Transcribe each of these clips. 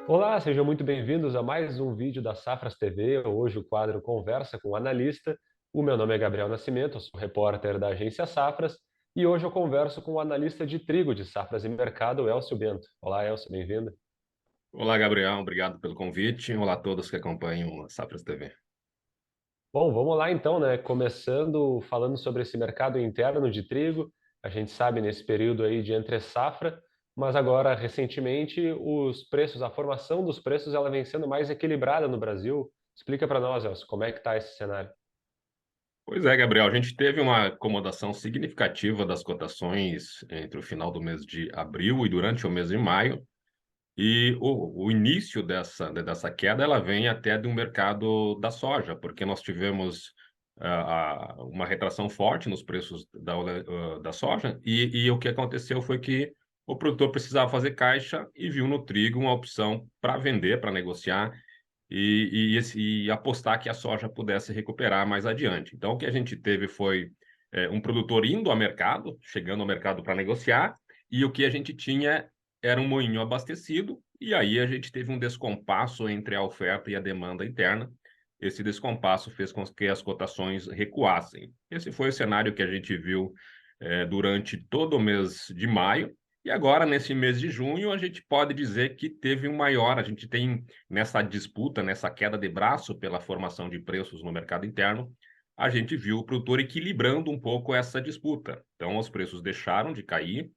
Olá, sejam muito bem-vindos a mais um vídeo da Safras TV. Hoje o quadro Conversa com o Analista. O meu nome é Gabriel Nascimento, eu sou repórter da agência Safras e hoje eu converso com o analista de trigo de Safras e Mercado, Elcio Bento. Olá, Elcio, bem-vindo. Olá, Gabriel. Obrigado pelo convite. Olá a todos que acompanham a Safras TV. Bom, vamos lá então, né? Começando falando sobre esse mercado interno de trigo. A gente sabe nesse período aí de entre safra, mas agora recentemente os preços, a formação dos preços, ela vem sendo mais equilibrada no Brasil. Explica para nós, Elcio, como é que está esse cenário? Pois é, Gabriel, a gente teve uma acomodação significativa das cotações entre o final do mês de abril e durante o mês de maio. E o início dessa queda ela vem até do mercado da soja, porque nós tivemos uma retração forte nos preços da soja, e o que aconteceu foi que o produtor precisava fazer caixa e viu no trigo uma opção para vender, para negociar, e apostar que a soja pudesse recuperar mais adiante. Então, o que a gente teve foi um produtor indo ao mercado, chegando ao mercado para negociar, e o que a gente tinha era um moinho abastecido, e aí a gente teve um descompasso entre a oferta e a demanda interna. Esse descompasso fez com que as cotações recuassem. Esse foi o cenário que a gente viu durante todo o mês de maio, e agora, nesse mês de junho, a gente pode dizer que teve um maior, a gente tem nessa disputa, nessa queda de braço pela formação de preços no mercado interno, a gente viu o produtor equilibrando um pouco essa disputa. Então, os preços deixaram de cair,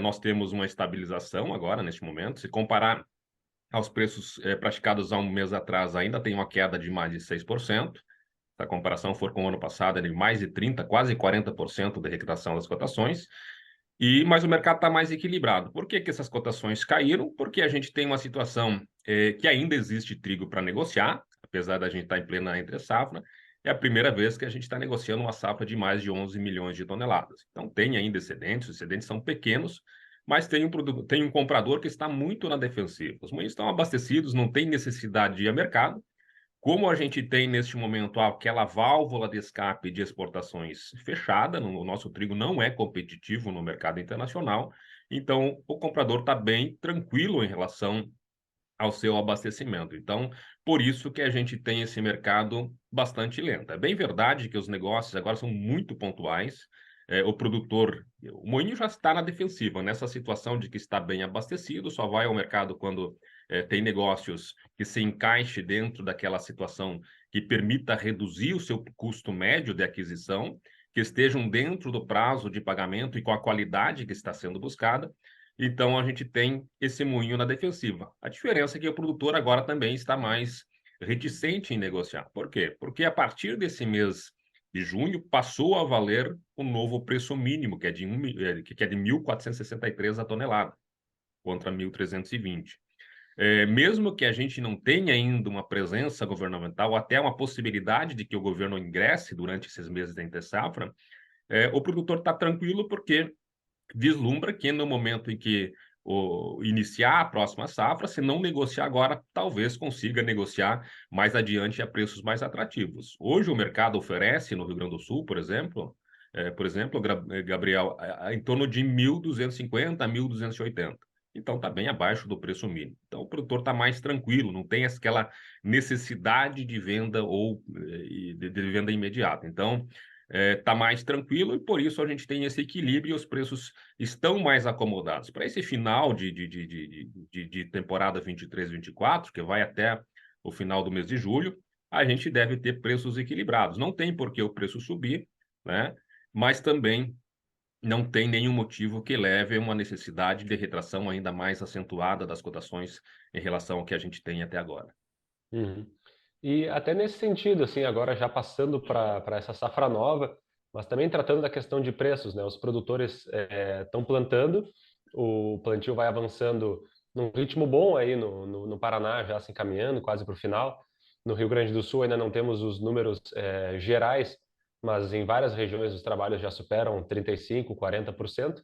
nós temos uma estabilização agora, neste momento. Se comparar aos preços praticados há um mês atrás, ainda tem uma queda de mais de 6%. Se a comparação for com o ano passado, é de mais de 30%, quase 40% de recuperação das cotações. Mas o mercado está mais equilibrado. Por que que essas cotações caíram? Porque a gente tem uma situação que ainda existe trigo para negociar, apesar da gente estar em plena entre-safra. É a primeira vez que a gente está negociando uma safra de mais de 11 milhões de toneladas. Então, tem ainda excedentes, os excedentes são pequenos, mas tem um comprador que está muito na defensiva. Os moinhos estão abastecidos, não tem necessidade de ir ao mercado. Como a gente tem neste momento aquela válvula de escape de exportações fechada, o nosso trigo não é competitivo no mercado internacional, então o comprador está bem tranquilo em relação ao seu abastecimento. Então, por isso que a gente tem esse mercado bastante lento. É bem verdade que os negócios agora são muito pontuais. O moinho já está na defensiva, nessa situação de que está bem abastecido, só vai ao mercado quando tem negócios que se encaixe dentro daquela situação que permita reduzir o seu custo médio de aquisição, que estejam dentro do prazo de pagamento e com a qualidade que está sendo buscada. Então, a gente tem esse moinho na defensiva. A diferença é que o produtor agora também está mais reticente em negociar. Por quê? Porque a partir desse mês de junho passou a valer o novo preço mínimo, que é de 1.463 a tonelada, contra 1.320. Mesmo que a gente não tenha ainda uma presença governamental, até uma possibilidade de que o governo ingresse durante esses meses da entre-safra, o produtor está tranquilo porque vislumbra que no momento em que iniciar a próxima safra, se não negociar agora, talvez consiga negociar mais adiante a preços mais atrativos. Hoje o mercado oferece no Rio Grande do Sul, Gabriel, em torno de 1.250 a 1.280. Então está bem abaixo do preço mínimo. Então o produtor está mais tranquilo, não tem aquela necessidade de venda ou de venda imediata. Então está mais tranquilo e por isso a gente tem esse equilíbrio e os preços estão mais acomodados. Para esse final de temporada 23-24, que vai até o final do mês de julho, a gente deve ter preços equilibrados. Não tem por que o preço subir, né? Mas também não tem nenhum motivo que leve a uma necessidade de retração ainda mais acentuada das cotações em relação ao que a gente tem até agora. Uhum. E até nesse sentido, assim, agora já passando para essa safra nova, mas também tratando da questão de preços, né? Os produtores estão plantando, o plantio vai avançando num ritmo bom aí no Paraná, já se encaminhando quase para o final. No Rio Grande do Sul ainda não temos os números gerais, mas em várias regiões os trabalhos já superam 35, 40%.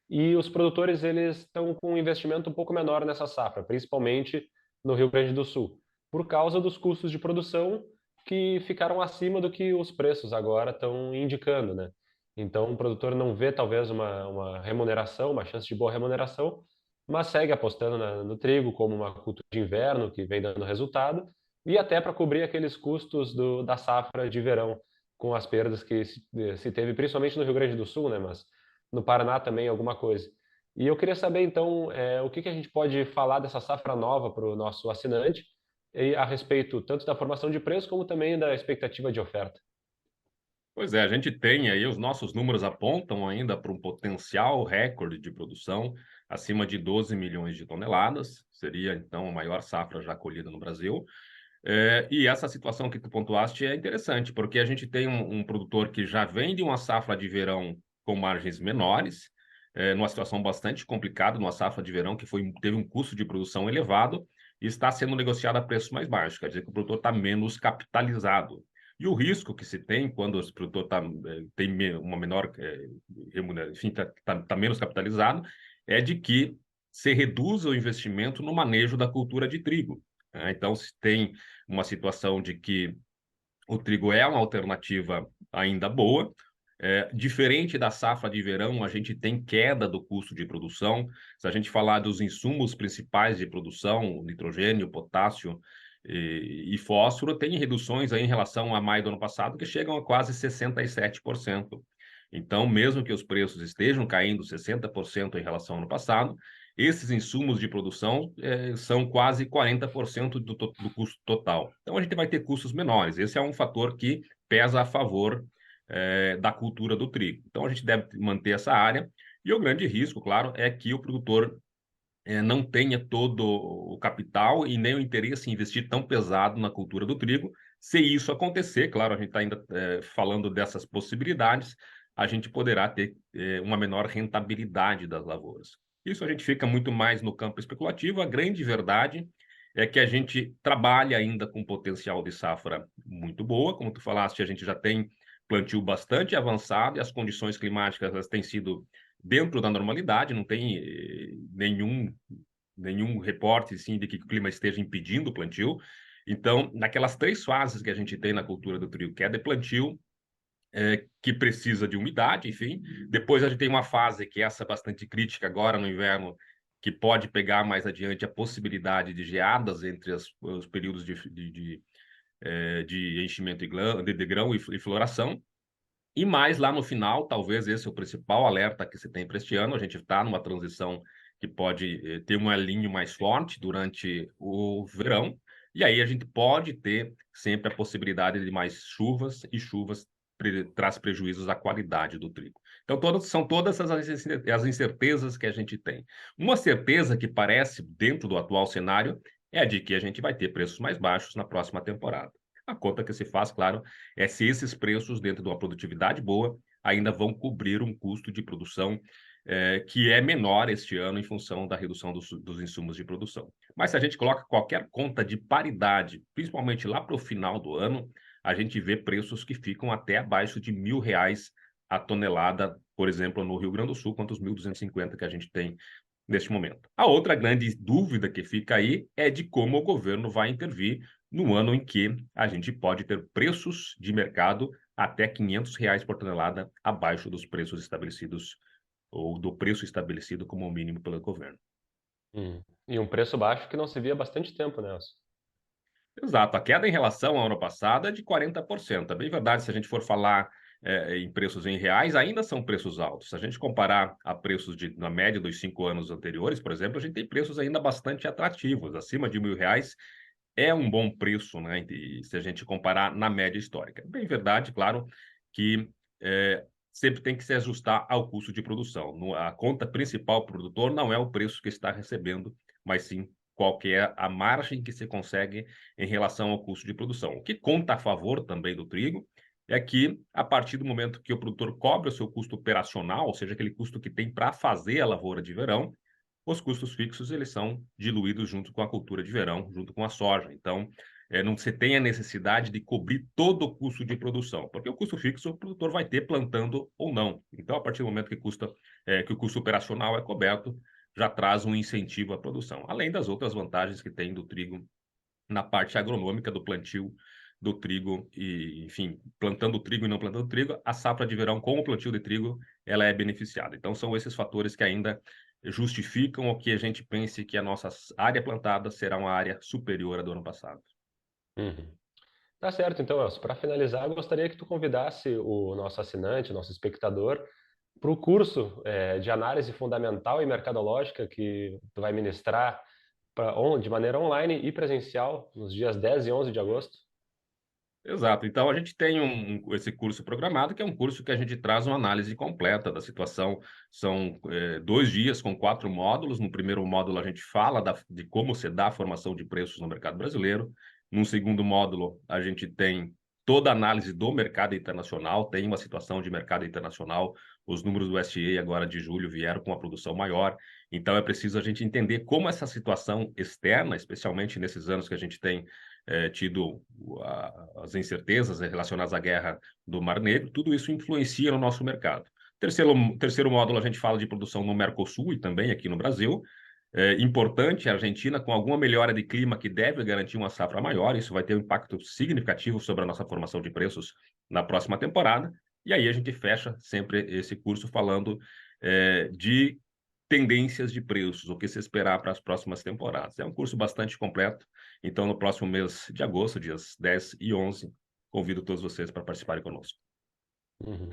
E os produtores eles estão com um investimento um pouco menor nessa safra, principalmente no Rio Grande do Sul, por causa dos custos de produção que ficaram acima do que os preços agora estão indicando, né? Então o produtor não vê talvez uma remuneração, uma chance de boa remuneração, mas segue apostando no trigo como uma cultura de inverno que vem dando resultado, e até para cobrir aqueles custos da safra de verão, com as perdas que se teve, principalmente no Rio Grande do Sul, né, mas no Paraná também alguma coisa. E eu queria saber, então, o que a gente pode falar dessa safra nova para o nosso assinante, e a respeito tanto da formação de preço como também da expectativa de oferta. Pois é, a gente tem aí, os nossos números apontam ainda para um potencial recorde de produção acima de 12 milhões de toneladas, seria então a maior safra já colhida no Brasil. E essa situação que tu pontuaste é interessante, porque a gente tem um produtor que já vem de uma safra de verão com margens menores, numa situação bastante complicada, numa safra de verão que teve um custo de produção elevado e está sendo negociado a preços mais baixos, quer dizer que o produtor está menos capitalizado. E o risco que se tem quando o produtor tem uma menor remuneração, enfim, está menos capitalizado, é de que se reduza o investimento no manejo da cultura de trigo, né? Então, se tem uma situação de que o trigo é uma alternativa ainda boa. Diferente da safra de verão, a gente tem queda do custo de produção. Se a gente falar dos insumos principais de produção, nitrogênio, potássio e fósforo, tem reduções aí em relação a maio do ano passado que chegam a quase 67%. Então, mesmo que os preços estejam caindo 60% em relação ao ano passado, esses insumos de produção são quase 40% do custo total. Então, a gente vai ter custos menores. Esse é um fator que pesa a favor da cultura do trigo. Então, a gente deve manter essa área. E o grande risco, claro, é que o produtor não tenha todo o capital e nem o interesse em investir tão pesado na cultura do trigo. Se isso acontecer, claro, a gente está ainda falando dessas possibilidades, a gente poderá ter uma menor rentabilidade das lavouras. Isso a gente fica muito mais no campo especulativo. A grande verdade é que a gente trabalha ainda com potencial de safra muito boa. Como tu falaste, a gente já tem plantio bastante avançado e as condições climáticas elas têm sido dentro da normalidade, não tem nenhum reporte assim, de que o clima esteja impedindo o plantio. Então, naquelas três fases que a gente tem na cultura do trigo, que é de plantio, que precisa de umidade, enfim. Depois a gente tem uma fase que é essa bastante crítica agora no inverno, que pode pegar mais adiante a possibilidade de geadas entre os períodos de enchimento de grão e floração. E mais lá no final, talvez esse é o principal alerta que se tem para este ano. A gente está numa transição que pode ter um alinho mais forte durante o verão, e aí a gente pode ter sempre a possibilidade de mais chuvas, e chuvas traz prejuízos à qualidade do trigo. Então, são todas as incertezas que a gente tem. Uma certeza que parece, dentro do atual cenário, é a de que a gente vai ter preços mais baixos na próxima temporada. A conta que se faz, claro, é se esses preços, dentro de uma produtividade boa, ainda vão cobrir um custo de produção que é menor este ano em função da redução dos insumos de produção. Mas se a gente coloca qualquer conta de paridade, principalmente lá para o final do ano, a gente vê preços que ficam até abaixo de R$ 1.000 a tonelada, por exemplo, no Rio Grande do Sul, quanto os 1.250 que a gente tem neste momento. A outra grande dúvida que fica aí é de como o governo vai intervir no ano em que a gente pode ter preços de mercado até R$ 500 por tonelada abaixo dos preços estabelecidos ou do preço estabelecido como mínimo pelo governo. E um preço baixo que não se via há bastante tempo, né, Elcio? Exato, a queda em relação ao ano passado é de 40%. É bem verdade, se a gente for falar em preços em reais, ainda são preços altos. Se a gente comparar a preços na média dos 5 anos anteriores, por exemplo, a gente tem preços ainda bastante atrativos, acima de R$ 1.000 é um bom preço, né? E se a gente comparar na média histórica. Bem verdade, claro, que sempre tem que se ajustar ao custo de produção. A conta principal para o produtor não é o preço que está recebendo, mas sim qual que é a margem que se consegue em relação ao custo de produção. O que conta a favor também do trigo é que, a partir do momento que o produtor cobre o seu custo operacional, ou seja, aquele custo que tem para fazer a lavoura de verão, os custos fixos eles são diluídos junto com a cultura de verão, junto com a soja. Então, não se tem a necessidade de cobrir todo o custo de produção, porque o custo fixo o produtor vai ter plantando ou não. Então, a partir do momento que o custo operacional é coberto, já traz um incentivo à produção, além das outras vantagens que tem do trigo na parte agronômica do plantio do trigo e, enfim, plantando trigo e não plantando trigo, a safra de verão com o plantio de trigo, ela é beneficiada. Então, são esses fatores que ainda justificam o que a gente pense que a nossa área plantada será uma área superior à do ano passado. Uhum. Tá certo, então, Elcio. Para finalizar, eu gostaria que tu convidasse o nosso assinante, o nosso espectador, para o curso de análise fundamental e mercadológica que tu vai ministrar de maneira online e presencial nos dias 10 e 11 de agosto. Exato. Então, a gente tem esse curso programado, que é um curso que a gente traz uma análise completa da situação. São 2 dias com 4 módulos. No primeiro módulo, a gente fala de como se dá a formação de preços no mercado brasileiro. No segundo módulo, a gente tem toda a análise do mercado internacional, tem uma situação de mercado internacional. Os números do SE agora de julho vieram com uma produção maior. Então, é preciso a gente entender como essa situação externa, especialmente nesses anos que a gente tem tido as incertezas relacionadas à guerra do Mar Negro, tudo isso influencia no nosso mercado. Terceiro módulo, a gente fala de produção no Mercosul e também aqui no Brasil. É importante a Argentina, com alguma melhora de clima que deve garantir uma safra maior, isso vai ter um impacto significativo sobre a nossa formação de preços na próxima temporada. E aí a gente fecha sempre esse curso falando de tendências de preços, o que se esperar para as próximas temporadas. É um curso bastante completo, então no próximo mês de agosto, dias 10 e 11, convido todos vocês para participarem conosco. Uhum.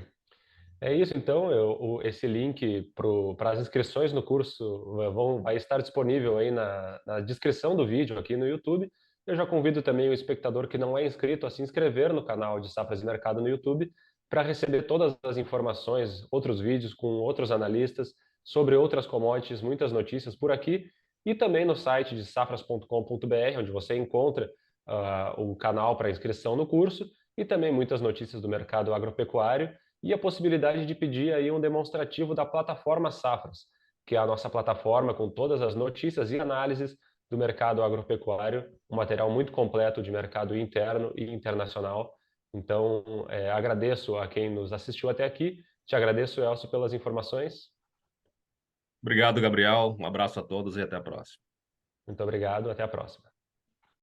É isso, então, esse link para as inscrições no curso vai estar disponível aí na descrição do vídeo aqui no YouTube. Eu já convido também o espectador que não é inscrito a se inscrever no canal de Safras e Mercado no YouTube para receber todas as informações, outros vídeos com outros analistas sobre outras commodities, muitas notícias por aqui e também no site de safras.com.br, onde você encontra o canal para inscrição no curso e também muitas notícias do mercado agropecuário e a possibilidade de pedir aí um demonstrativo da plataforma Safras, que é a nossa plataforma com todas as notícias e análises do mercado agropecuário, um material muito completo de mercado interno e internacional. Então, agradeço a quem nos assistiu até aqui. Te agradeço, Elcio, pelas informações. Obrigado, Gabriel. Um abraço a todos e até a próxima. Muito obrigado. Até a próxima.